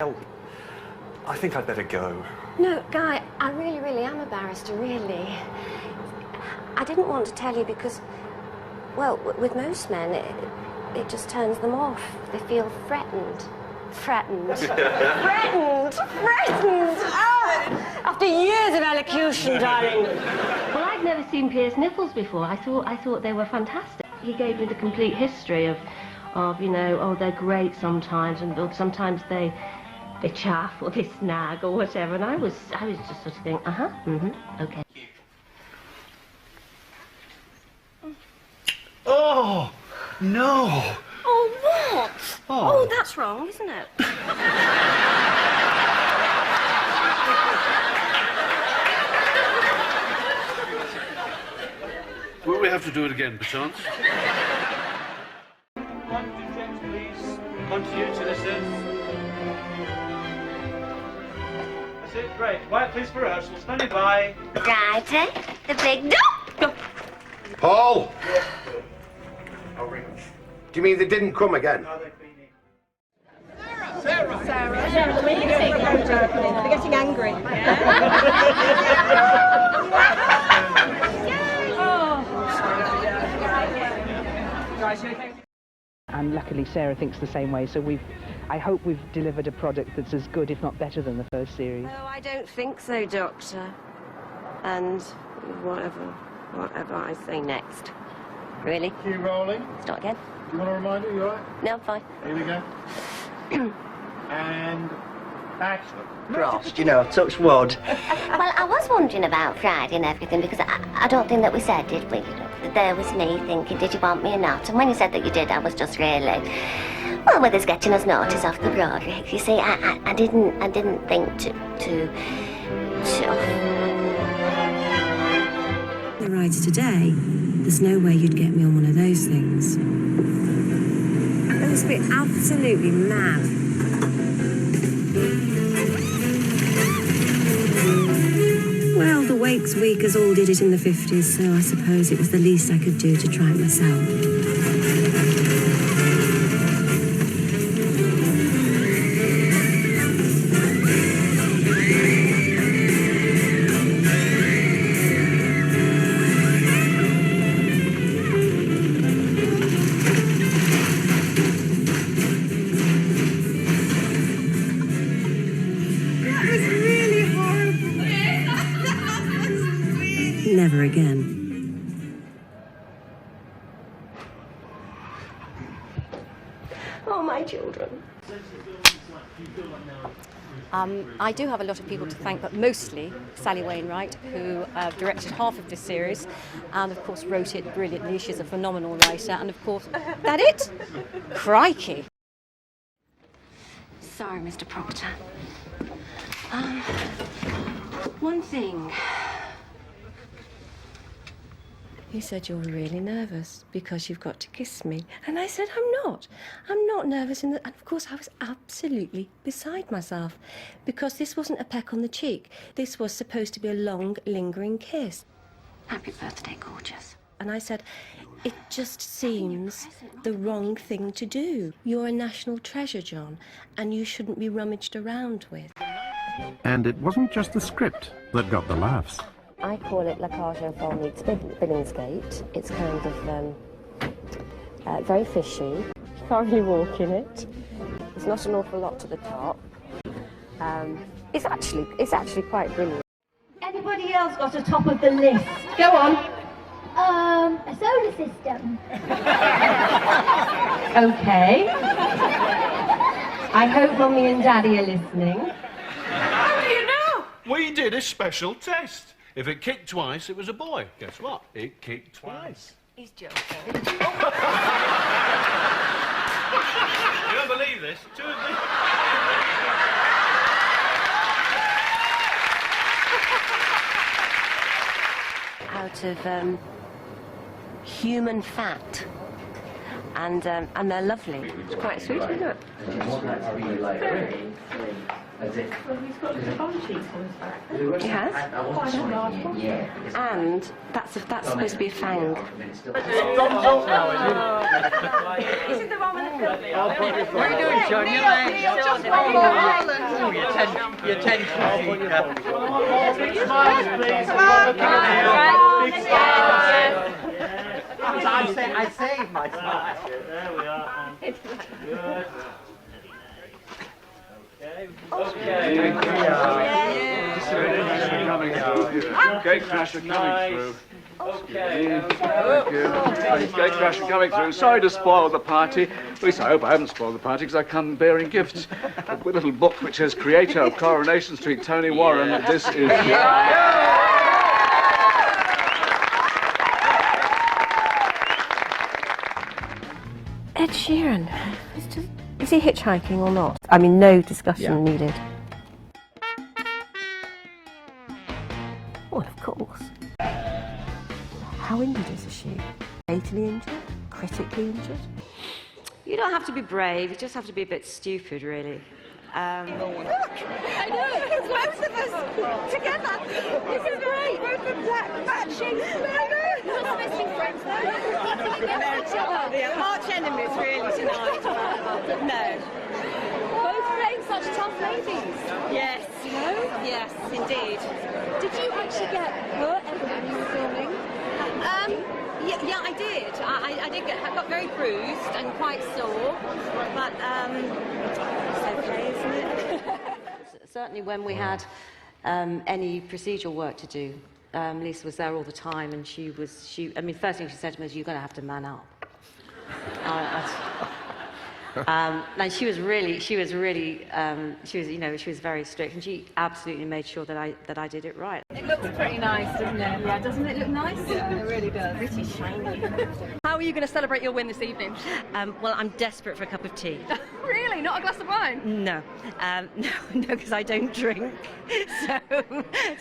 Hell, I think I'd better go. No, Guy, I really am a barrister, really. I didn't want to tell you because, well, with most men, it just turns them off. They feel threatened. Threatened. Threatened! Oh, after years of elocution, darling. Well, I'd never seen Pierce nipples before. I thought they were fantastic. He gave me the complete history of you know, oh, they're great sometimes, and sometimes they chaff or they snag or whatever. And I was just sort of thinking, okay. Oh, no. Oh, what? Oh, that's wrong, isn't it? Will we have to do it again, perchance? One digit, please. Continue to listen. That's it, great. Quiet, please, for rehearsal. Standing by. Righty, the big go. Paul! I'll ring them. Do you mean they didn't come again? No, they've been in. Sarah, they're getting angry. And luckily Sarah thinks the same way, so I hope we've delivered a product that's as good, if not better, than the first series. Oh, I don't think so, Doctor. And whatever I say next. Really? Cue rolling. Start again. Do you want a reminder? You alright? No, I'm fine. Here we go. And action. Frost, you know, touch wood. Well, I was wondering about Friday and everything because I don't think that we said, did we? There was me thinking, did you want me or not? And when you said that you did, I was just really, well, with us getting us notice off the Broadrick. You see, I didn't think to. The rides today, there's no way you'd get me on one of those things. It must be absolutely mad. Well, the Wakes Weekers all did it in the 50s, so I suppose it was the least I could do to try it myself. Never again. Oh, my children. I do have a lot of people to thank, but mostly Sally Wainwright, who directed half of this series and, of course, wrote it brilliantly. She's a phenomenal writer. And, of course, that it? Crikey. Sorry, Mr. Proctor. One thing. You said you're really nervous because you've got to kiss me. And I said, I'm not. I'm not nervous. And of course, I was absolutely beside myself because this wasn't a peck on the cheek. This was supposed to be a long, lingering kiss. Happy birthday, gorgeous. And I said, it just seems the wrong thing to do. You're a national treasure, John, and you shouldn't be rummaged around with. And it wasn't just the script that got the laughs. I call it Lancashire meets Billingsgate. It's kind of very fishy. Can't really walk in it. There's not an awful lot to the top. It's actually quite brilliant. Anybody else got a top of the list? Go on. A solar system. Okay. I hope Mummy and Daddy are listening. How do you know? We did a special test. If it kicked twice, it was a boy. Guess what? It kicked twice. He's joking. You don't believe this? Two of them. Out of human fat, and they're lovely. It's quite sweet, isn't it? Well, he's got his bum cheeks on his back. He has? And that's supposed to be a fang. Is it the one with the What are you doing, Sean? You're late. Just one more. Oh, your tension seeker. Smiles, please. Big smiles. I saved my smile. There we are. Good. Okay. Gatecrasher coming through. Okay. Thank you. Gatecrasher coming through. Sorry to spoil the party. At least I hope I haven't spoiled the party because I come bearing gifts. A little book which says creator of Coronation Street, Tony Warren. This is... Ed Sheeran. Is he hitchhiking or not? I mean, no discussion needed. Well, of course. How injured is she? Fatally injured? Critically injured? You don't have to be brave, you just have to be a bit stupid, really. Look! I know, it's both of us together. This is great. Both of black matching. I know. We're not missing friends, though. Each other. Arch enemies, really, tonight. No. Both playing such tough ladies. Yes. No? Yes, indeed. Did you actually get hurt ever when you were filming? Yeah, I did. I got very bruised and quite sore, but it's okay, isn't it? Certainly when we had any procedural work to do, Lisa was there all the time, and I mean, first thing she said to me was, "You're going to have to man up." And she was very strict, and she absolutely made sure that I did it right. It looks pretty nice, doesn't it? Yeah, doesn't it look nice? Yeah, it really does. Pretty shiny. How are you going to celebrate your win this evening? Well, I'm desperate for a cup of tea. Really? Not a glass of wine? No, because I don't drink.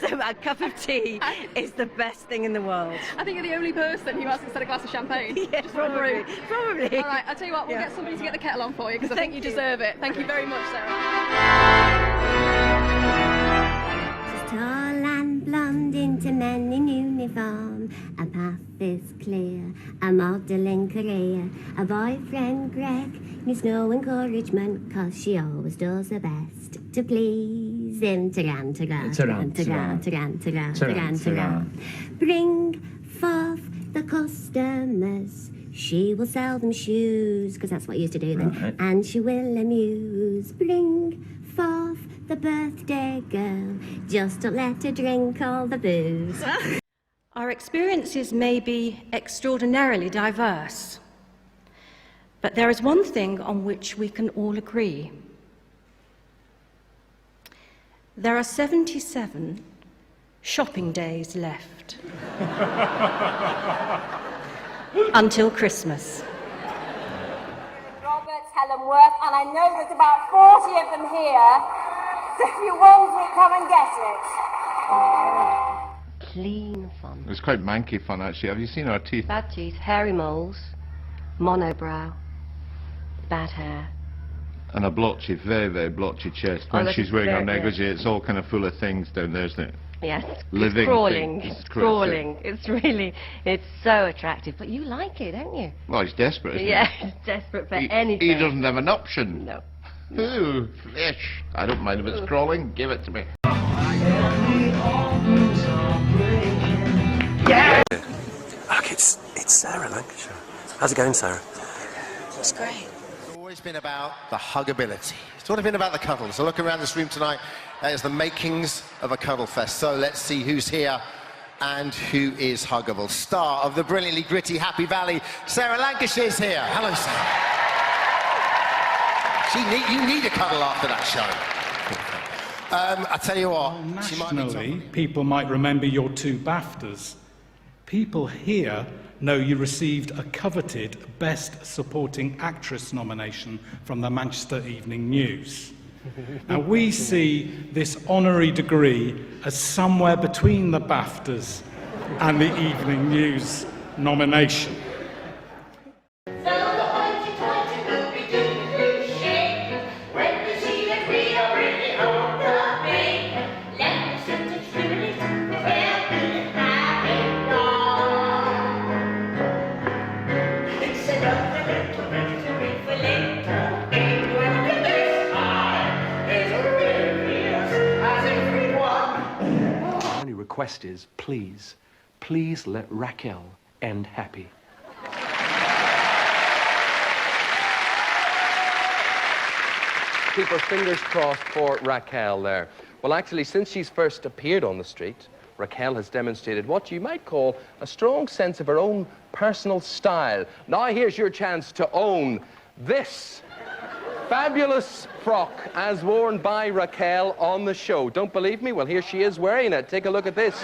So a cup of tea is the best thing in the world. I think you're the only person who hasn't said a glass of champagne. Yeah, Just probably. All right, I'll tell you what, we'll get somebody to get the kettle on for you, because I think you deserve it. Thank you very much, Sarah. She's tall and blonde into men in uniform. A path is clear, a modelling career. A boyfriend, Greg, needs no encouragement, 'cause she always does her best to please him. Taran, taran, taran, taran, taran, taran, taran, taran. Bring forth the customers. She will sell them shoes, 'cause that's what I used to do then. Right. And she will amuse. Bring forth the birthday girl. Just don't let her drink all the booze. Our experiences may be extraordinarily diverse, but there is one thing on which we can all agree. There are 77 shopping days left until Christmas. Roberts, Helen Worth, and I know there's about 40 of them here, so if you want it, come and get it. Clean fun. It's quite manky fun, actually. Have you seen her teeth? Bad teeth, hairy moles, monobrow, bad hair. And a blotchy, very, very blotchy chest. Oh, When look, she's it's wearing her very- negligee, it's all kind of full of things down there, isn't it? Yes, Living it's crawling. things. It's crawling. It's so attractive. But you like it, don't you? Well, he's desperate, isn't Yeah, he's desperate for he? anything. He doesn't have an option. No. Ooh, flesh. I don't mind if it's crawling. Give it to me. Look, it's Sarah, Lancashire. How's it going, Sarah? It's great. It's always been about the huggability. It's always been about the cuddle. So look around this room tonight. There's the makings of a cuddle fest. So let's see who's here and who is huggable. Star of the brilliantly gritty Happy Valley, Sarah Lancashire's here. Hello, Sarah. You need a cuddle after that show. I tell you what. Nationally, people might remember your 2 BAFTAs. People here know you received a coveted Best Supporting Actress nomination from the Manchester Evening News. Now, we see this honorary degree as somewhere between the BAFTAs and the Evening News nomination. It's a request is, please, please let Raquel end happy. Keep our fingers crossed for Raquel there. Well, actually, since she's first appeared on the street, Raquel has demonstrated what you might call a strong sense of her own personal style. Now, here's your chance to own this fabulous frock as worn by Raquel on the show. Don't believe me? Well, here she is wearing it. Take a look at this.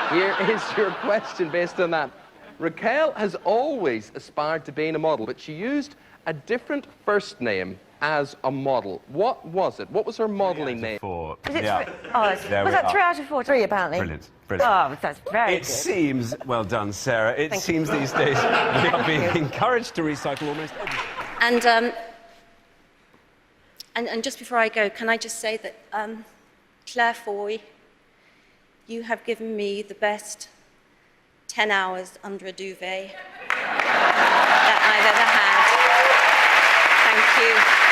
Here is your question based on that. Raquel has always aspired to being a model, but she used a different first name as a model. What was it? What was her modelling name? Was it yeah. was that 3 out of 4? 3, apparently. Brilliant, brilliant. Oh, that's very It good. seems, well done, Sarah. It Thank seems you. these days we are being you. encouraged to recycle almost everything. And just before I go, can I just say that Claire Foy, you have given me the best 10 hours under a duvet that I've ever had. Thank you.